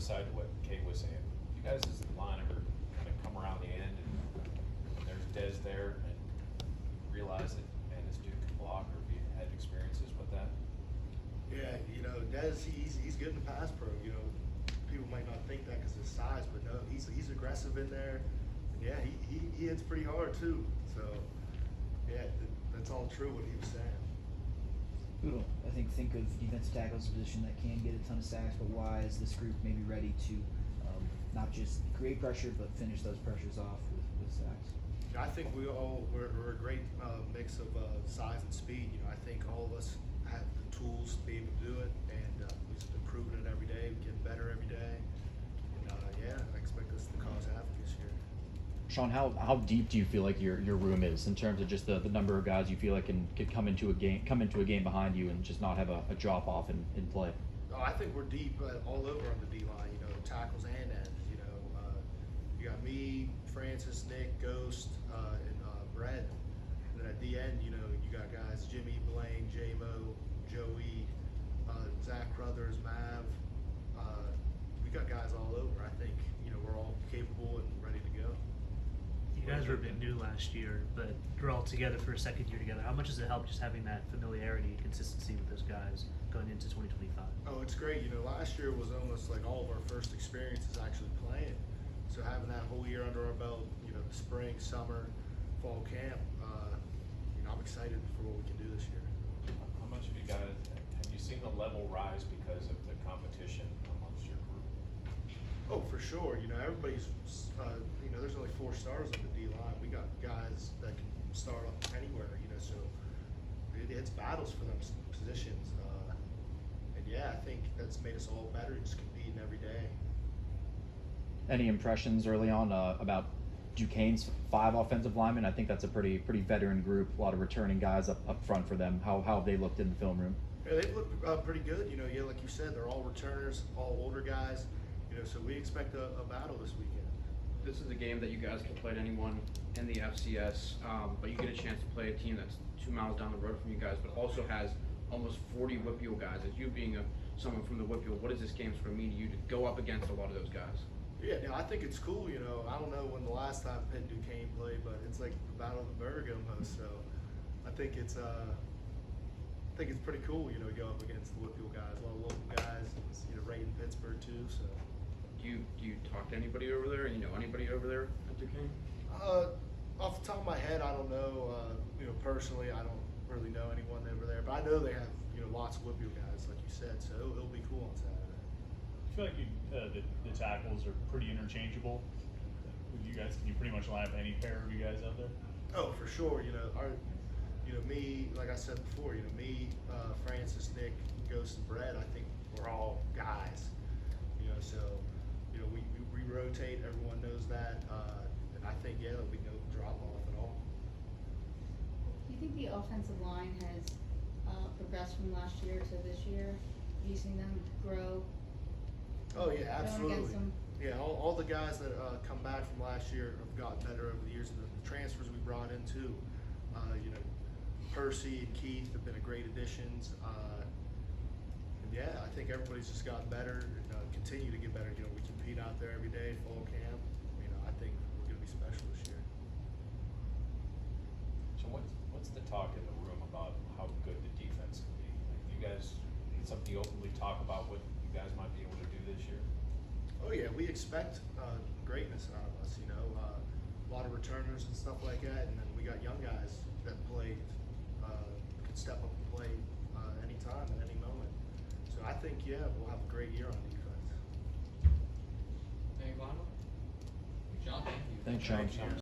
aside to what Kate was saying, you guys as the line ever kind of come around the end and there's Dez there and realize that, man, this dude can block, or have you had experiences with that? Yeah, Dez, he's good in the pass pro. People might not think that because of his size, but no, he's aggressive in there. And yeah, he hits pretty hard too. So yeah, that's all true what he was saying. Ooh, I think of defensive tackle as a position that can get a ton of sacks, but why is this group maybe ready to not just create pressure but finish those pressures off with sacks? I think we're a great mix of size and speed. I think all of us have the tools to be able to do it, and we've just been proving it every day. We get better every day, and yeah, I expect us to cause havoc this year. Sean, how deep do you feel like your room is in terms of just the number of guys you feel like could come into a game behind you and just not have a drop off in play? Oh, I think we're deep all over on the D line. Tackles and ends. You got me, Francis, Nick, Ghost, and Brett. And then at the end, you got guys Jimmy, Blaine, J-Mo, Joey, Zach Crothers, Mav. We got guys all over. I think we're all capable and ready to go. You guys were a bit new last year, but you're all together for a second year together. How much does it help just having that familiarity and consistency with those guys going into 2025? Oh, it's great. Last year was almost like all of our first experiences actually playing. So having that whole year under our belt, the spring, summer, fall camp, I'm excited for what we can do this year. How much have you seen the level rise because of the competition amongst your group? Oh, for sure. Everybody's, there's only 4 stars on the D line. We got guys that can start up anywhere, so it's battles for them positions. And yeah, I think that's made us all better, just competing every day. Any impressions early on about Duquesne's 5 offensive linemen? I think that's a pretty veteran group, a lot of returning guys up front for them. How have they looked in the film room? Yeah, they look pretty good. Yeah, like you said, they're all returners, all older guys. So we expect a battle this weekend. This is a game that you guys can play to anyone in the FCS, but you get a chance to play a team that's 2 miles down the road from you guys, but also has almost 40 Whitfield guys. As you being someone from the Whitfield, what does this game sort of mean to you to go up against a lot of those guys? Yeah, I think it's cool. I don't know when the last time Pitt and Duquesne played, but it's like the Battle of the Burg almost. So I think it's pretty cool. To go up against the Whitfield guys, a lot of local guys. Right in Pittsburgh too. So. Do you talk to anybody over there? And anybody over there at Duquesne? Off the top of my head, I don't know. Personally, I don't really know anyone over there, but I know they have lots of Whitfield guys, like you said. So it'll be cool on Saturday. I feel like the tackles are pretty interchangeable. With you guys, can you pretty much line up any pair of you guys out there? Oh, for sure. Me, like I said before, me, Francis, Nick, Ghost, and Brett. I think we're all guys. So we rotate. Everyone knows that, and I think there'll be no drop off at all. Do you think the offensive line has progressed from last year to this year? Have you seen them grow? Oh yeah, absolutely. Them? Yeah, all the guys that come back from last year have gotten better over the years. And the transfers we brought in too, Percy and Keith have been great additions. And yeah, I think everybody's just gotten better and continue to get better. We compete out there every day, fall camp. I think we're going to be special this year. So what's the talk in the room about how good the defense can be? Like, you guys, it's something you openly talk about what you guys might be able to do this year? Oh yeah, we expect greatness out of us. A lot of returners and stuff like that, and then we got young guys that play, could step up and play anytime at any moment. So I think we'll have a great year on defense. Any final? Sean, thank you. Thanks, Sean.